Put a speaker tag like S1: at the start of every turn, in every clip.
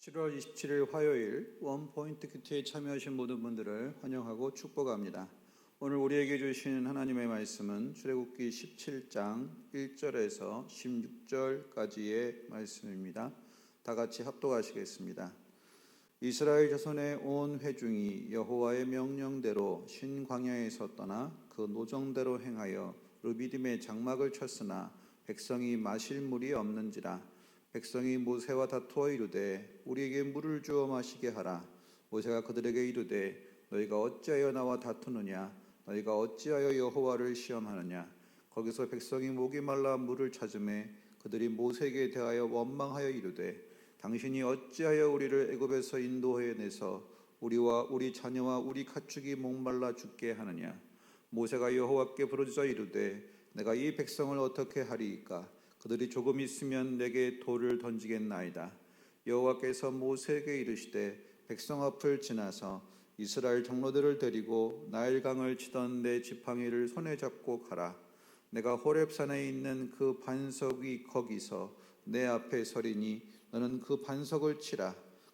S1: 7월 27일 화요일 원포인트 큐티에 참여하신 모든 분들을 환영하고 축복합니다. 오늘 우리에게 주신 하나님의 말씀은 출애굽기 17장 1절에서 16절까지의 말씀입니다. 다 같이 합독하시겠습니다. 이스라엘 자손의 온 회중이 여호와의 명령대로 신광야에서 떠나 그 노정대로 행하여 르비딤의 장막을 쳤으나 백성이 마실 물이 없는지라. 백성이 모세와 다투어 이르되 우리에게 물을 주어 마시게 하라. 모세가 그들에게 이르되 너희가 어찌하여 나와 다투느냐? 너희가 어찌하여 여호와를 시험하느냐? 거기서 백성이 목이 말라 물을 찾으매 그들이 모세에게 대하여 원망하여 이르되 당신이 어찌하여 우리를 애굽에서 인도해 내서 우리와 우리 자녀와 우리 가축이 목말라 죽게 하느냐? 모세가 여호와께 부르짖어 이르되 내가 이 백성을 어떻게 하리이까? 그들이 조금 있으면 내게 돌을 던지겠나이다. 여호와께서 모세에게 이르시되 백성 앞을 지나서 이스라엘 장로들을 데리고 나일강을 치던 내 지팡이를 손에 잡고 가라. 내가 호렙산에 있는 그 반석이 거기서 내 앞에 서리니 너는 그 반석을 치라.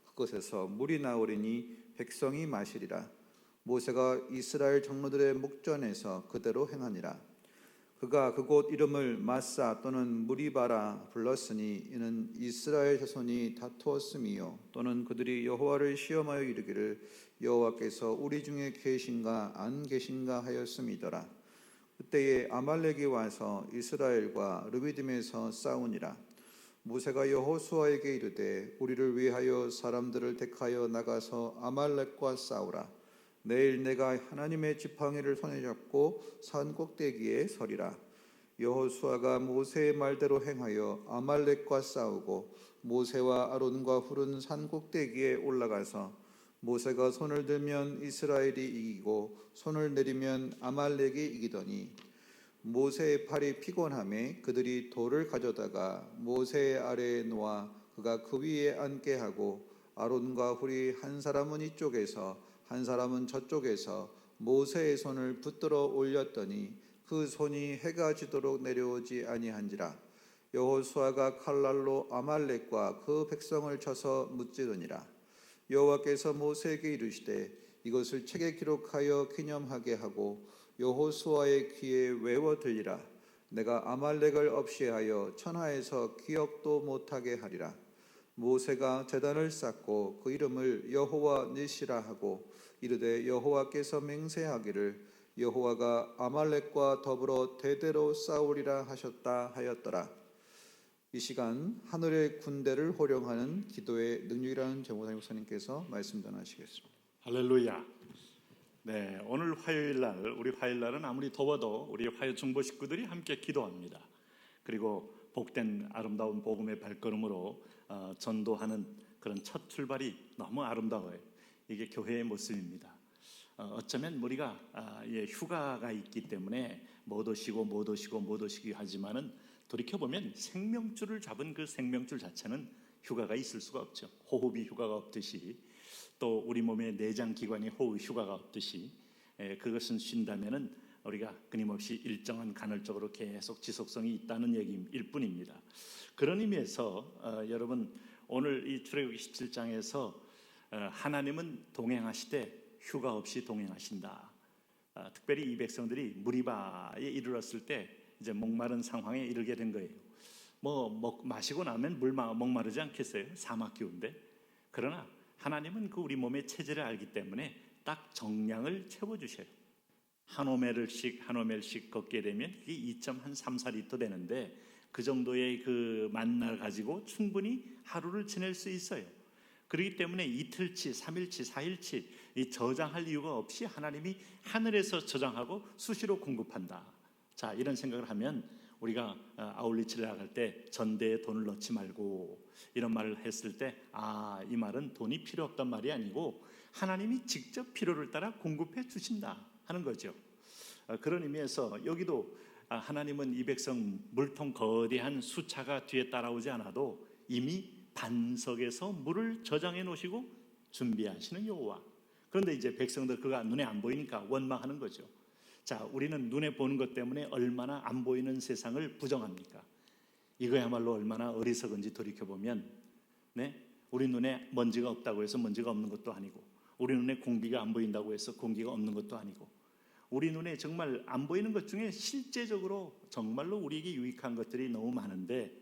S1: 그곳에서 물이 나오리니 백성이 마시리라. 모세가 이스라엘 장로들의 목전에서 그대로 행하니라. 그가 그곳 이름을 마사 또는 무리바라 불렀으니 이는 이스라엘 자손이 다투었음이요 또는 그들이 여호와를 시험하여 이르기를 여호와께서 우리 중에 계신가 안 계신가 하였음이더라. 그때에 아말렉이 와서 이스라엘과 르비딤에서 싸우니라. 모세가 여호수아에게 이르되 우리를 위하여 사람들을 택하여 나가서 아말렉과 싸우라. 내일 내가 하나님의 지팡이를 손에 잡고 산 꼭대기에 서리라. 여호수아가 모세의 말대로 행하여 아말렉과 싸우고 모세와 아론과 훌은 산 꼭대기에 올라가서 모세가 손을 들면 이스라엘이 이기고 손을 내리면 아말렉이 이기더니 모세의 팔이 피곤함에 그들이 돌을 가져다가 모세의 아래에 놓아 그가 그 위에 앉게 하고 아론과 훌이 한 사람은 이쪽에서 한 사람은 저쪽에서 모세의 손을 붙들어 올렸더니 그 손이 해가 지도록 내려오지 아니한지라. 여호수아가 칼날로 아말렉과 그 백성을 쳐서 무찌르니라. 여호와께서 모세에게 이르시되 이것을 책에 기록하여 기념하게 하고 여호수아의 귀에 외워 들리라. 내가 아말렉을 없이하여 천하에서 기억도 못하게 하리라. 모세가 제단을 쌓고 그 이름을 여호와 니시라 하고 이르되 여호와께서 맹세하기를 여호와가 아말렉과 더불어 대대로 싸우리라 하셨다 하였더라. 이 시간 하늘의 군대를 호령하는 기도의 능력이라는 제목의 목사님께서 말씀 전하시겠습니다.
S2: 할렐루야. 네, 오늘 화요일 날 우리 화요일 날은 아무리 더워도 우리 화요 중보 식구들이 함께 기도합니다. 그리고 복된 아름다운 복음의 발걸음으로 전도하는 그런 첫 출발이 너무 아름다워요. 이게 교회의 모습입니다. 어쩌면 우리가 휴가가 있기 때문에 못 오시고 하지만은 돌이켜보면 생명줄을 잡은 그 생명줄 자체는 휴가가 있을 수가 없죠. 호흡이 휴가가 없듯이 또 우리 몸의 내장 기관이 휴가가 없듯이 그것은 쉰다면은 우리가 끊임없이 일정한 간헐적으로 계속 지속성이 있다는 얘기일 뿐입니다. 그런 의미에서 여러분 오늘 이 출애굽기 17장에서 하나님은 동행하시되 휴가 없이 동행하신다. 특별히 이 백성들이 무리바에 이르렀을 때 이제 목마른 상황에 이르게 된 거예요. 마시고 나면 목마르지 않겠어요? 사막 기운데. 그러나 하나님은 그 우리 몸의 체질을 알기 때문에 딱 정량을 채워주셔요. 한 오멜씩 걷게 되면 그게 2.34리터 되는데 그 정도의 그 만나를 가지고 충분히 하루를 지낼 수 있어요. 그렇기 때문에 이틀치, 3일치, 4일치 이 저장할 이유가 없이 하나님이 하늘에서 저장하고 수시로 공급한다. 자, 이런 생각을 하면 우리가 아울리치를 나갈 때 전대에 돈을 넣지 말고 이런 말을 했을 때 이 말은 돈이 필요 없단 말이 아니고 하나님이 직접 필요를 따라 공급해 주신다 하는 거죠. 그런 의미에서 여기도 하나님은 이 백성 물통 거대한 수차가 뒤에 따라오지 않아도 이미 반석에서 물을 저장해 놓으시고 준비하시는 여호와. 그런데 이제 백성들 그가 눈에 안 보이니까 원망하는 거죠. 자, 우리는 눈에 보는 것 때문에 얼마나 안 보이는 세상을 부정합니까? 이거야말로 얼마나 어리석은지 돌이켜보면 우리 눈에 먼지가 없다고 해서 먼지가 없는 것도 아니고, 우리 눈에 공기가 안 보인다고 해서 공기가 없는 것도 아니고, 우리 눈에 정말 안 보이는 것 중에 실제적으로 정말로 우리에게 유익한 것들이 너무 많은데,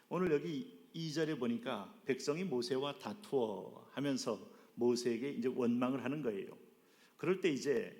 S2: 오늘 여기 2절에 보니까 백성이 모세와 다투어 하면서 모세에게 이제 원망을 하는 거예요. 그럴 때 이제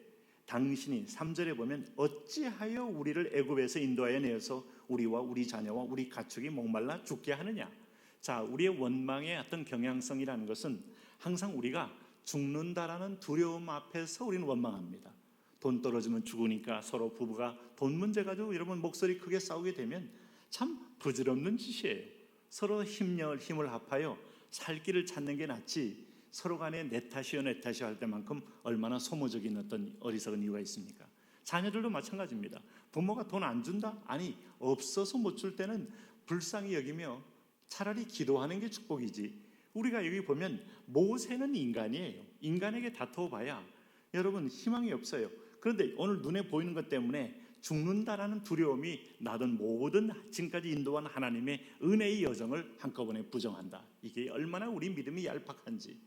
S2: 당신이 3절에 보면 어찌하여 우리를 애굽에서 인도하여 내어서 우리와 우리 자녀와 우리 가축이 목말라 죽게 하느냐. 자, 우리의 원망의 어떤 경향성이라는 것은 항상 우리가 죽는다라는 두려움 앞에서 우리는 원망합니다. 돈 떨어지면 죽으니까 서로 부부가 돈 문제 가지고 여러분 목소리 크게 싸우게 되면 참 부질없는 짓이에요. 서로 힘을 합하여 살 길을 찾는 게 낫지, 서로 간에 내 탓이요 내 탓이요 할 때만큼 얼마나 소모적인 어떤 어리석은 이유가 있습니까? 자녀들도 마찬가지입니다. 부모가 돈 안 준다? 아니, 없어서 못 줄 때는 불쌍히 여기며 차라리 기도하는 게 축복이지. 우리가 여기 보면 모세는 인간이에요. 인간에게 다투어봐야 여러분 희망이 없어요. 그런데 오늘 눈에 보이는 것 때문에 죽는다라는 두려움이 나던 모든 지금까지 인도한 하나님의 은혜의 여정을 한꺼번에 부정한다. 이게 얼마나 우리 믿음이 얄팍한지.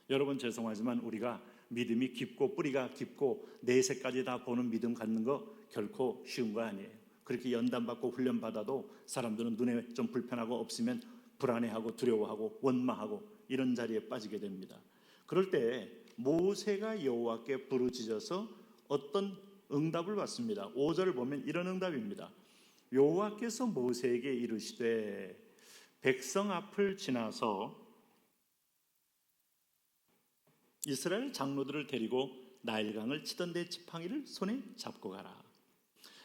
S2: 여러분 죄송하지만 우리가 믿음이 깊고 뿌리가 깊고 내세까지 다 보는 믿음 갖는 거 결코 쉬운 거 아니에요. 그렇게 연단받고 훈련받아도 사람들은 눈에 좀 불편하고 없으면 불안해하고 두려워하고 원망하고 이런 자리에 빠지게 됩니다. 그럴 때 모세가 여호와께 부르짖어서 어떤 응답을 받습니다. 5절을 보면 이런 응답입니다. 여호와께서 모세에게 이르시되 백성 앞을 지나서 이스라엘 장로들을 데리고 나일강을 치던 내 지팡이를 손에 잡고 가라.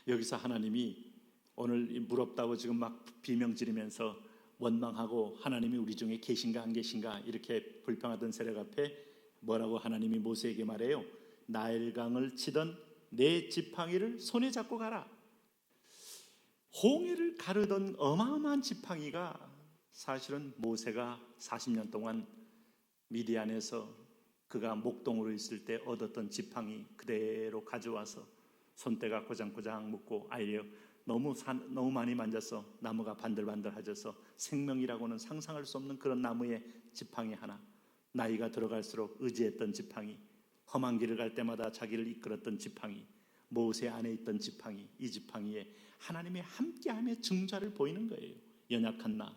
S2: 여기서 하나님이 오늘 물 없다고 지금 막 비명 지르면서 원망하고 하나님이 우리 중에 계신가 안 계신가 이렇게 불평하던 세력 앞에 뭐라고 하나님이 모세에게 말해요? 나일강을 치던 내 지팡이를 손에 잡고 가라. 홍해를 가르던 어마어마한 지팡이가 사실은 모세가 40년 동안 미디안에서 그가 목동으로 있을 때 얻었던 지팡이 그대로 가져와서 손때가 고장고장 묻고 아이려 너무 많이 만져서 나무가 반들반들해져서 생명이라고는 상상할 수 없는 그런 나무의 지팡이 하나, 나이가 들어갈수록 의지했던 지팡이, 험한 길을 갈 때마다 자기를 이끌었던 지팡이, 모세 안에 있던 지팡이, 이 지팡이에 하나님의 함께함의 증자를 보이는 거예요. 연약한 나,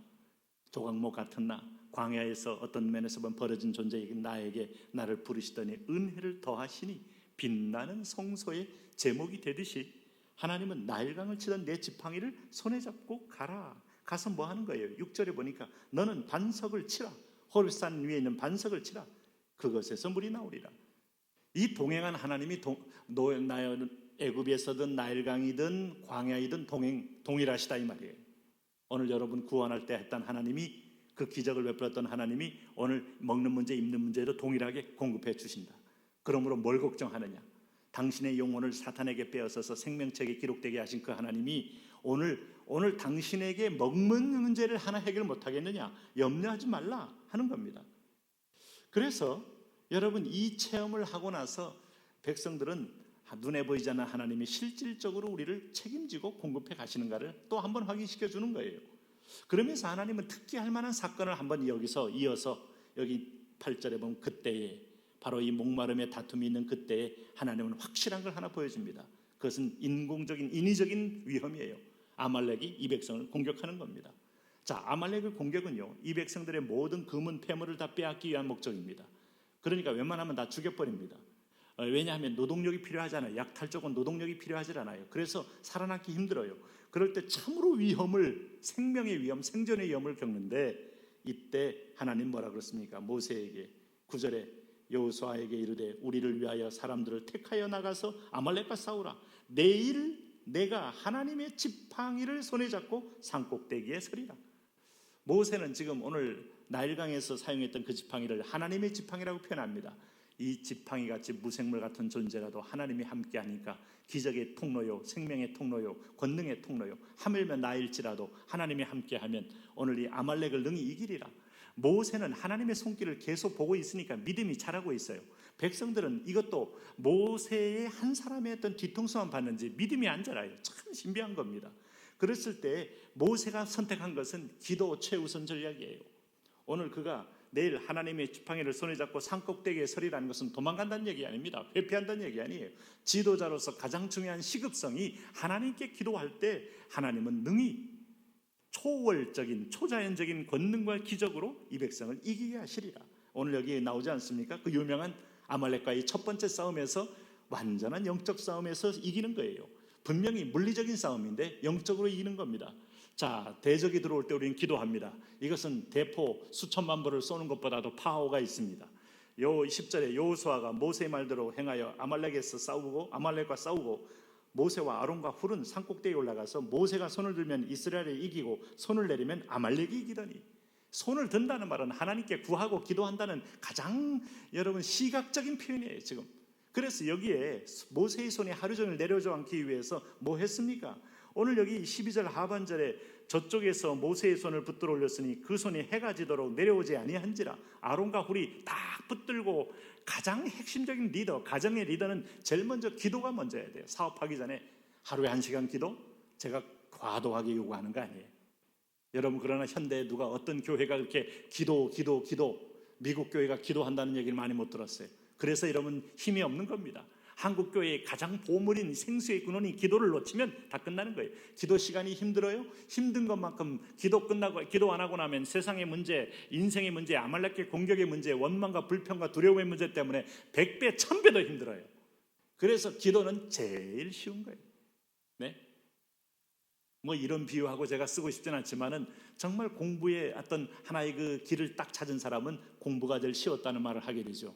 S2: 조각목 같은 나, 광야에서 어떤 면에서 보면 버려진 존재인 나에게 나를 부르시더니 은혜를 더하시니 빛나는 성소의 제목이 되듯이 하나님은 나일강을 치던 내 지팡이를 손에 잡고 가라. 가서 뭐 하는 거예요? 6절에 보니까 너는 반석을 치라. 호렙산 위에 있는 반석을 치라. 그것에서 물이 나오리라. 이 동행한 하나님이 애굽에서든 나일강이든 광야이든 동일하시다 이 말이에요. 오늘 여러분 구원할 때 했던 하나님이, 그 기적을 베풀었던 하나님이 오늘 먹는 문제, 입는 문제도 동일하게 공급해 주신다. 그러므로 뭘 걱정하느냐? 당신의 영혼을 사탄에게 빼앗아서 생명책에 기록되게 하신 그 하나님이 오늘 당신에게 먹는 문제를 하나 해결 못하겠느냐? 염려하지 말라 하는 겁니다. 그래서 여러분 이 체험을 하고 나서 백성들은 눈에 보이지 않는 하나님이 실질적으로 우리를 책임지고 공급해 가시는가를 또 한번 확인시켜 주는 거예요. 그러면서 하나님은 특히 할 만한 사건을 한번 여기서 이어서 여기 8절에 보면 그때에, 바로 이 목마름의 다툼이 있는 그때에 하나님은 확실한 걸 하나 보여줍니다. 그것은 인위적인 위험이에요. 아말렉이 이 백성을 공격하는 겁니다. 자, 아말렉의 공격은요, 이 백성들의 모든 금은 폐물을 다 빼앗기 위한 목적입니다. 그러니까 웬만하면 다 죽여버립니다. 왜냐하면 노동력이 필요하잖아요. 약탈 쪽은 노동력이 필요하지 않아요. 그래서 살아남기 힘들어요. 그럴 때 참으로 생명의 위험, 생존의 위험을 겪는데 이때 하나님 뭐라 그렇습니까? 모세에게 9절에 여호수아에게 이르되 우리를 위하여 사람들을 택하여 나가서 아말렉과 싸우라. 내일 내가 하나님의 지팡이를 손에 잡고 산꼭대기에 서리라. 모세는 지금 오늘 나일강에서 사용했던 그 지팡이를 하나님의 지팡이라고 표현합니다. 이 지팡이 같이 무생물 같은 존재라도 하나님이 함께하니까 기적의 통로요, 생명의 통로요, 권능의 통로요, 하물며 나일지라도 하나님이 함께하면 오늘 이 아말렉을 능히 이기리라. 모세는 하나님의 손길을 계속 보고 있으니까 믿음이 자라고 있어요. 백성들은 이것도 모세의 한 사람의 어떤 뒤통수만 봤는지 믿음이 안 자라요. 참 신비한 겁니다. 그랬을 때 모세가 선택한 것은 기도 최우선 전략이에요. 오늘 그가 내일 하나님의 지팡이를 손에 잡고 산꼭대기에 서리라는 것은 도망간다는 얘기 아닙니다. 회피한다는 얘기 아니에요. 지도자로서 가장 중요한 시급성이 하나님께 기도할 때 하나님은 능히 초월적인 초자연적인 권능과 기적으로 이 백성을 이기게 하시리라. 오늘 여기 나오지 않습니까? 그 유명한 아말렉과의 첫 번째 싸움에서 완전한 영적 싸움에서 이기는 거예요. 분명히 물리적인 싸움인데 영적으로 이기는 겁니다. 자, 대적이 들어올 때 우리는 기도합니다. 이것은 대포 수천만 발을 쏘는 것보다도 파워가 있습니다. 요 10절에 여호수아가 모세의 말대로 행하여 아말렉과 싸우고 모세와 아론과 훌은 산꼭대기에 올라가서 모세가 손을 들면 이스라엘이 이기고 손을 내리면 아말렉이 이기더니, 손을 든다는 말은 하나님께 구하고 기도한다는 가장 여러분 시각적인 표현이에요 지금. 그래서 여기에 모세의 손이 하루 종일 내려오지 않기 위해서 뭐 했습니까? 오늘 여기 12절 하반절에 저쪽에서 모세의 손을 붙들어 올렸으니 그 손이 해가 지도록 내려오지 아니한지라. 아론과 훌이 딱 붙들고, 가장 핵심적인 리더, 가정의 리더는 제일 먼저 기도가 먼저야 돼요. 사업하기 전에 하루에 1시간 기도? 제가 과도하게 요구하는 거 아니에요. 여러분, 그러나 현대에 누가 어떤 교회가 그렇게 기도 미국 교회가 기도한다는 얘기를 많이 못 들었어요. 그래서 여러분 힘이 없는 겁니다. 한국 교회의 가장 보물인 생수의 근원이 기도를 놓치면 다 끝나는 거예요. 기도 시간이 힘들어요? 힘든 것만큼 기도 안 하고 나면 세상의 문제, 인생의 문제, 아말렉의 공격의 문제, 원망과 불평과 두려움의 문제 때문에 100배, 1000배 더 힘들어요. 그래서 기도는 제일 쉬운 거예요. 네? 뭐 이런 비유하고 제가 쓰고 싶진 않지만은 정말 공부의 어떤 하나의 그 길을 딱 찾은 사람은 공부가 제일 쉬웠다는 말을 하게 되죠.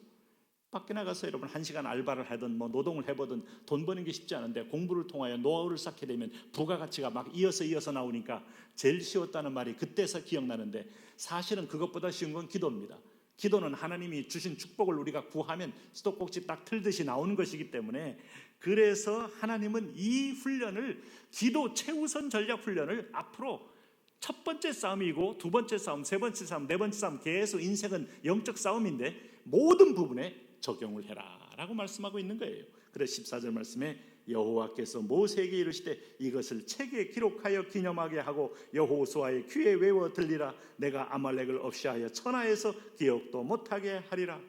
S2: 밖에 나가서 여러분 1시간 알바를 하든 뭐 노동을 해보든 돈 버는 게 쉽지 않은데 공부를 통하여 노하우를 쌓게 되면 부가가치가 막 이어서 나오니까 제일 쉬웠다는 말이 그때서 기억나는데, 사실은 그것보다 쉬운 건 기도입니다. 기도는 하나님이 주신 축복을 우리가 구하면 수도꼭지 딱 틀듯이 나오는 것이기 때문에, 그래서 하나님은 이 훈련을, 기도 최우선 전략 훈련을 앞으로 첫 번째 싸움이고 두 번째 싸움, 세 번째 싸움, 네 번째 싸움, 계속 인생은 영적 싸움인데 모든 부분에 적용을 해라 라고 말씀하고 있는 거예요. 그래서 14절 말씀에 여호와께서 모세에게 이르시되 이것을 책에 기록하여 기념하게 하고 여호수아의 귀에 외워 들리라. 내가 아말렉을 없이 하여 천하에서 기억도 못하게 하리라.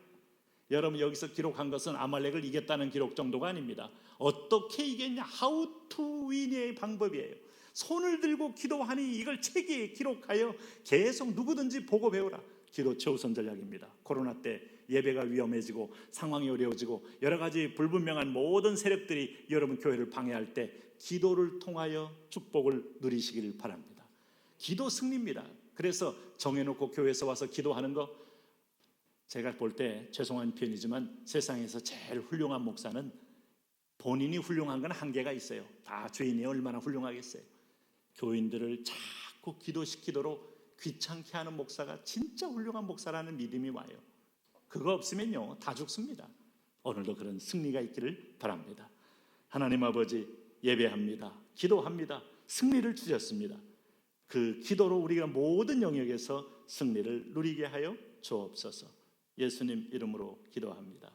S2: 여러분, 여기서 기록한 것은 아말렉을 이겼다는 기록 정도가 아닙니다. 어떻게 이겼냐, how to win의 방법이에요. 손을 들고 기도하니 이걸 책에 기록하여 계속 누구든지 보고 배우라. 기도 최우선 전략입니다. 코로나 때 예배가 위험해지고 상황이 어려워지고 여러 가지 불분명한 모든 세력들이 여러분 교회를 방해할 때 기도를 통하여 축복을 누리시길 바랍니다. 기도 승리입니다. 그래서 정해놓고 교회에서 와서 기도하는 거, 제가 볼 때 죄송한 표현이지만 세상에서 제일 훌륭한 목사는 본인이 훌륭한 건 한계가 있어요. 다 죄인이 얼마나 훌륭하겠어요. 교인들을 자꾸 기도시키도록 귀찮게 하는 목사가 진짜 훌륭한 목사라는 믿음이 와요. 그거 없으면요 다 죽습니다. 오늘도 그런 승리가 있기를 바랍니다. 하나님 아버지, 예배합니다. 기도합니다. 승리를 주셨습니다. 그 기도로 우리가 모든 영역에서 승리를 누리게 하여 주옵소서. 예수님 이름으로 기도합니다.